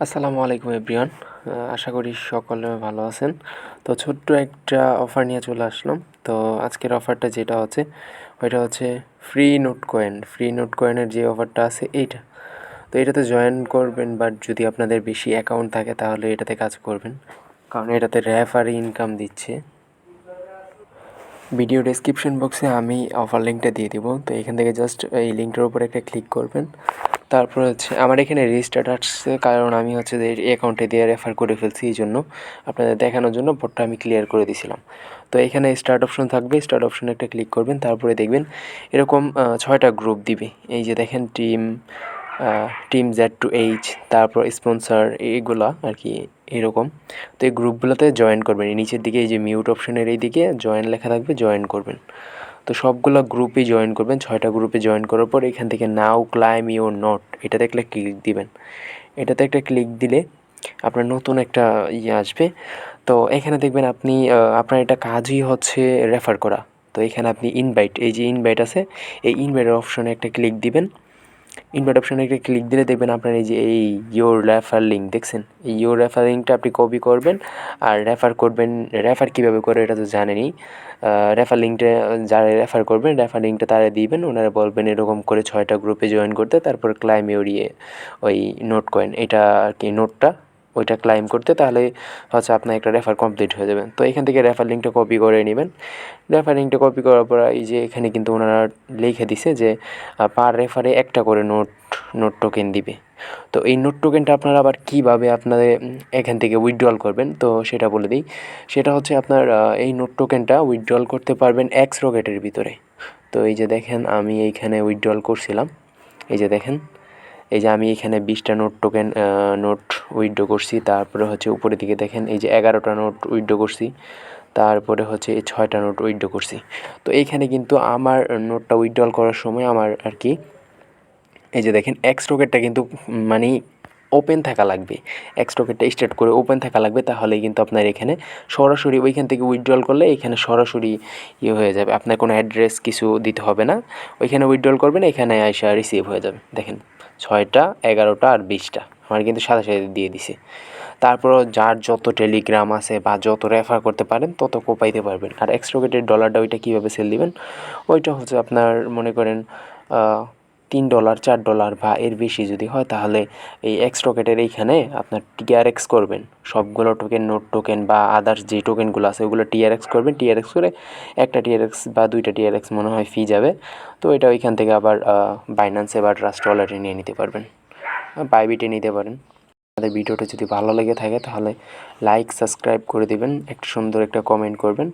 আসসালামু আলাইকুম এভরিওয়ান। আশা করি সকলে ভালো আছেন। তো ছোট্ট একটা অফার নিয়ে চলে আসলাম। তো আজকের অফারটা যেটা হচ্ছে ওইটা হচ্ছে ফ্রি নোট কয়েনের যে অফারটা আছে এইটা। তো এটাতে জয়েন করবেন, বাট যদি আপনাদের বেশি অ্যাকাউন্ট থাকে তাহলে এটাতে কাজ করবেন, কারণ এটাতে রেফার ইনকাম দিচ্ছে। ভিডিও ডেসক্রিপশন বক্সে আমি অফার লিঙ্কটা দিয়ে দিব। তো এখান থেকে জাস্ট এই লিঙ্কটার উপর একটা ক্লিক করবেন। তারপর হচ্ছে আমার এখানে রেজিস্টার্ড আসছে, কারণ আমি হচ্ছে যে এই অ্যাকাউন্টে দিয়ে রেফার করে ফেলছি, এই জন্য আপনাদের দেখানোর জন্য বোর্ডটা আমি ক্লিয়ার করে দিয়েছিলাম। তো এখানে স্টার্ট অপশন থাকবে, স্টার্ট অপশনে একটা ক্লিক করবেন। তারপরে দেখবেন এরকম 6টা গ্রুপ দিবে। এই যে দেখেন টিম Z2H, তারপর স্পন্সর, এইগুলা আর কি এরকম। তো এই গ্রুপগুলোতে জয়েন করবেন। এই নিচের দিকে এই যে মিউট অপশনের এই দিকে জয়েন লেখা থাকবে, জয়েন করবেন। তো সবগুলো গ্রুপে জয়েন করবেন। 6টা গ্রুপে জয়েন করার পর এখান থেকে নাও ক্লাইম ইউর নোট এটাতে একটা ক্লিক দিবেন। এটাতে একটা ক্লিক দিলে আপনার নতুন একটা আসবে। তো এখানে দেখবেন আপনি আপনার এটা কাজই হচ্ছে রেফার করা। তো এখানে আপনি এই যে ইনভাইট আছে, এই ইনভাইটের অপশনে একটা ক্লিক দিবেন। ইনভাইট অপশনে একটা ক্লিক দিলে দেখবেন আপনার এই যে এই ইয়োর রেফার লিঙ্ক দেখছেন, এই ইয়োর রেফার লিঙ্কটা আপনি কপি করবেন আর রেফার করবেন। রেফার কীভাবে করে এটা তো জানেনই। রেফার লিঙ্কটা যারা রেফার করবেন, রেফার লিঙ্কটা তারা দিবেন, ওনারা বলবেন এরকম করে 6টা গ্রুপে জয়েন করতে, তারপর ক্লাইম ইউর ওই নোট কয়েন, এটা আর কি নোটটা ওইটা ক্লাইম করতে, তাহলে হচ্ছে আপনার একটা রেফার কমপ্লিট হয়ে যাবে। তো এখান থেকে রেফার লিঙ্কটা কপি করে নেবেন। রেফার লিঙ্কটা কপি করার পর এই যে এখানে কিন্তু ওনারা লিখে দিছে যে পার রেফারে একটা করে নোট টোকেন দিবে। তো এই নোট টোকেনটা আপনারা আবার কীভাবে আপনাদের এখান থেকে উইথড্রল করবেন, তো সেটা বলে দিই। সেটা হচ্ছে আপনার এই নোট টোকেনটা উইথড্রল করতে পারবেন এক্স রকেটের ভিতরে। তো এই যে দেখেন আমি এইখানে উইথড্রল করছিলাম, এই যে দেখেন, এই যে আমি এখানে 20টা নোট উইথড্র করছি। তারপরে হচ্ছে উপরের দিকে দেখেন এই যে 11টা নোট উইথড্র করছি। তারপরে হচ্ছে এই 6টা নোট উইথড্র করছি। তো এইখানে কিন্তু আমার নোটটা উইথড্রল করার সময় আমার আর কি এই যে দেখেন এক্স রকেটটা কিন্তু মানে ওপেন থাকা লাগবে। এক্স রকেটটা স্টার্ট করে ওপেন থাকা লাগবে, তাহলেই কিন্তু আপনার এখানে সরাসরি ওইখান থেকে উইথড্রল করলে এখানে সরাসরি হয়ে যাবে। আপনার কোনো অ্যাড্রেস কিছু দিতে হবে না। ওইখানে উইথড্রল করবেন, এখানে আইসা রিসিভ হয়ে যাবে। দেখেন 6টা, 11টা আর 20টা আমার কিন্তু সাথে সাথে দিয়ে দিছে। তারপরও যার যত টেলিগ্রাম আছে বা যত রেফার করতে পারেন তত কোপাইতে পারবেন। আর এক্স রকেটের ডলারটা ওইটা কীভাবে সেল দিবেন, ওইটা হচ্ছে আপনার মনে করেন $3, $4 বা এর বেশি যদি হয়, তাহলে এই এক্স রকেটের এইখানে আপনার TRX করবেন। সবগুলো টোকেন, নোট টোকেন বা আদার্স যে টোকেনগুলো আছে ওগুলো TRX করবেন। TRX করে একটা TRX বা 2টা TRX মনে হয় ফি যাবে। তো এটা ওইখান থেকে আবার বাইন্যান্সে বা ট্রাস্ট ওয়ালেটে নিয়ে নিতে পারবেন, বাইবিটে নিতে পারেন। আমাদের ভিডিওটা যদি ভালো লেগে থাকে তাহলে লাইক সাবস্ক্রাইব করে দিবেন, একটা সুন্দর একটা কমেন্ট করবেন।